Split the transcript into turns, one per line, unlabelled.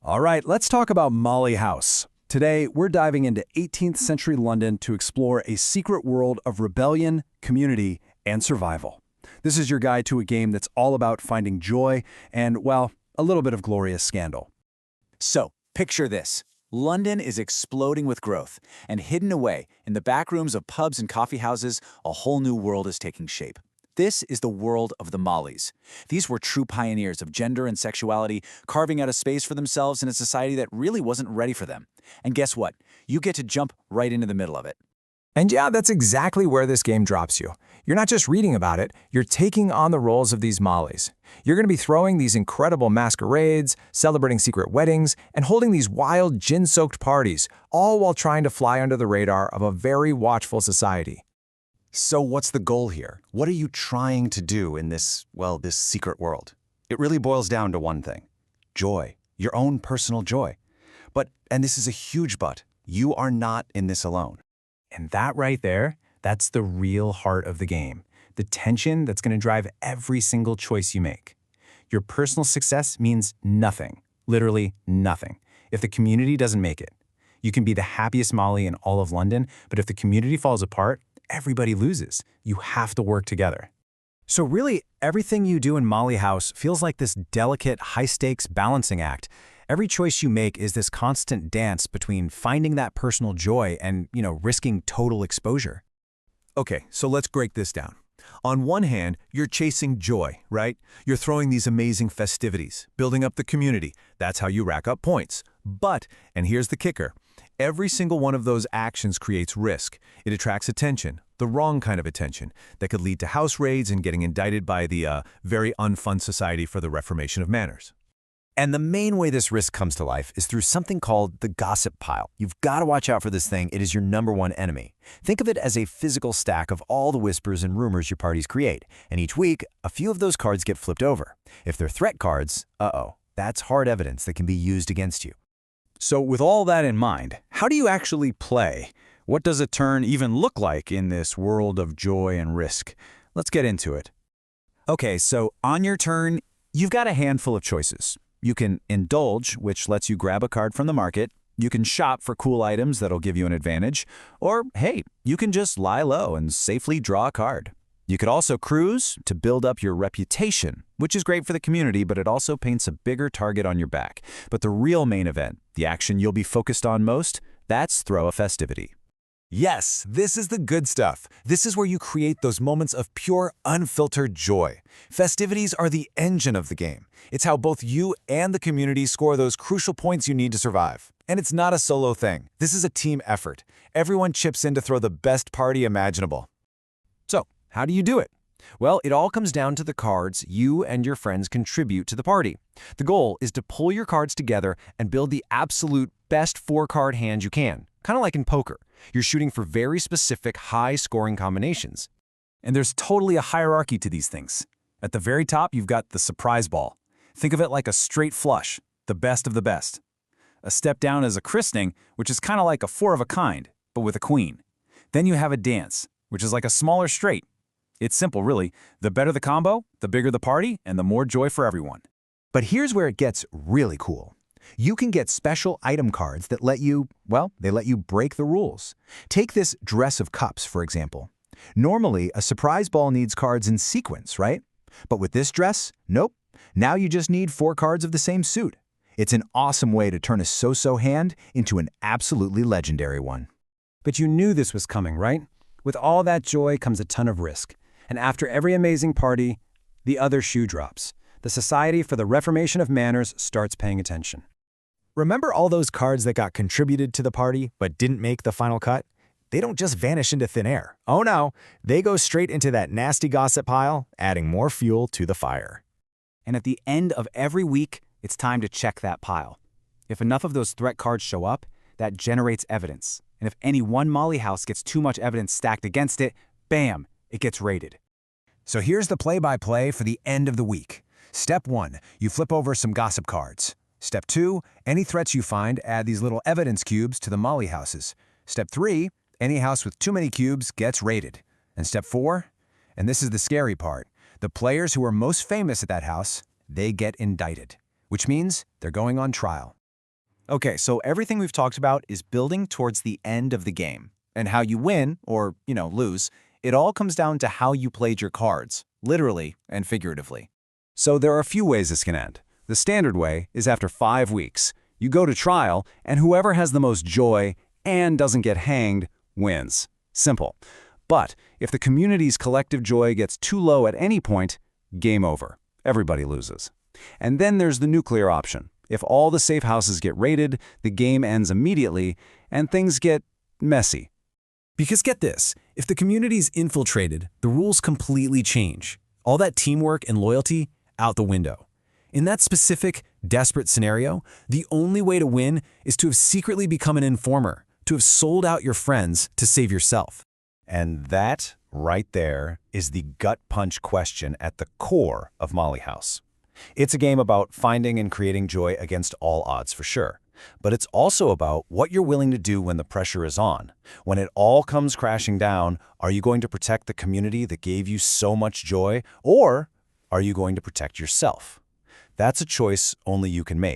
All right, let's talk about Molly House. Today, we're diving into 18th century London to explore a secret world of rebellion, community, and survival. This is your guide to a game that's all about finding joy and, well, a little bit of glorious scandal.
So, picture this. London is exploding with growth, and hidden away in the back rooms of pubs and coffee houses, a whole new world is taking shape. This is the world of the Mollies. These were true pioneers of gender and sexuality, carving out a space for themselves in a society that really wasn't ready for them. And guess what? You get to jump right into the middle of it.
And yeah, that's exactly where this game drops you. You're not just reading about it, you're taking on the roles of these Mollies. You're going to be throwing these incredible masquerades, celebrating secret weddings, and holding these wild gin-soaked parties, all while trying to fly under the radar of a very watchful society.
So what's the goal here? What are you trying to do in this secret world? It really boils down to one thing: joy, your own personal joy. But, and this is a huge but, you are not in this alone.
And that right there, that's the real heart of the game. The tension that's going to drive every single choice you make. Your personal success means nothing, literally nothing, if the community doesn't make it. You can be the happiest Molly in all of London, but if the community falls apart, everybody loses. You have to work together.
So really, everything you do in Molly House feels like this delicate, high-stakes balancing act. Every choice you make is this constant dance between finding that personal joy and, risking total exposure.
Okay, so let's break this down. On one hand, you're chasing joy, right? You're throwing these amazing festivities, building up the community. That's how you rack up points. But, and here's the kicker, every single one of those actions creates risk. It attracts attention, the wrong kind of attention, that could lead to house raids and getting indicted by the very unfun Society for the Reformation of Manners.
And the main way this risk comes to life is through something called the gossip pile. You've got to watch out for this thing. It is your #1 enemy. Think of it as a physical stack of all the whispers and rumors your parties create. And each week, a few of those cards get flipped over. If they're threat cards, that's hard evidence that can be used against you.
So with all that in mind, how do you actually play? What does a turn even look like in this world of joy and risk? Let's get into it. Okay, so on your turn, you've got a handful of choices. You can indulge, which lets you grab a card from the market. You can shop for cool items that'll give you an advantage. Or, hey, you can just lie low and safely draw a card. You could also cruise to build up your reputation, which is great for the community, but it also paints a bigger target on your back. But the real main event, the action you'll be focused on most, that's throw a festivity.
Yes, this is the good stuff. This is where you create those moments of pure, unfiltered joy. Festivities are the engine of the game. It's how both you and the community score those crucial points you need to survive. And it's not a solo thing. This is a team effort. Everyone chips in to throw the best party imaginable.
So, how do you do it? Well, it all comes down to the cards you and your friends contribute to the party. The goal is to pull your cards together and build the absolute best 4-card hand you can, kind of like in poker. You're shooting for very specific, high-scoring combinations. And there's totally a hierarchy to these things. At the very top, you've got the surprise ball. Think of it like a straight flush, the best of the best. A step down is a christening, which is kind of like a 4 of a kind, but with a queen. Then you have a dance, which is like a smaller straight. It's simple, really. The better the combo, the bigger the party, and the more joy for everyone.
But here's where it gets really cool. You can get special item cards that let you break the rules. Take this Dress of Cups, for example. Normally, a surprise ball needs cards in sequence, right? But with this dress, nope. Now you just need 4 cards of the same suit. It's an awesome way to turn a so-so hand into an absolutely legendary one.
But you knew this was coming, right? With all that joy comes a ton of risk. And after every amazing party, the other shoe drops. The Society for the Reformation of Manners starts paying attention.
Remember all those cards that got contributed to the party but didn't make the final cut? They don't just vanish into thin air. Oh no, they go straight into that nasty gossip pile, adding more fuel to the fire.
And at the end of every week, it's time to check that pile. If enough of those threat cards show up, that generates evidence. And if any one Molly house gets too much evidence stacked against it, bam, it gets raided.
So here's the play-by-play for the end of the week. Step 1, you flip over some gossip cards. Step 2, any threats you find, add these little evidence cubes to the Molly houses. Step 3, any house with too many cubes gets raided. And step 4, and this is the scary part, the players who are most famous at that house, they get indicted, which means they're going on trial.
Okay, so everything we've talked about is building towards the end of the game. And how you win, or, lose, it all comes down to how you played your cards, literally and figuratively.
So there are a few ways this can end. The standard way is after 5 weeks. You go to trial, and whoever has the most joy and doesn't get hanged wins. Simple. But if the community's collective joy gets too low at any point, game over. Everybody loses. And then there's the nuclear option. If all the safe houses get raided, the game ends immediately, and things get messy.
Because get this, if the community's infiltrated, the rules completely change. All that teamwork and loyalty, out the window. In that specific, desperate scenario, the only way to win is to have secretly become an informer, to have sold out your friends to save yourself.
And that, right there, is the gut punch question at the core of Molly House. It's a game about finding and creating joy against all odds, for sure. But it's also about what you're willing to do when the pressure is on. When it all comes crashing down, are you going to protect the community that gave you so much joy, or are you going to protect yourself? That's a choice only you can make.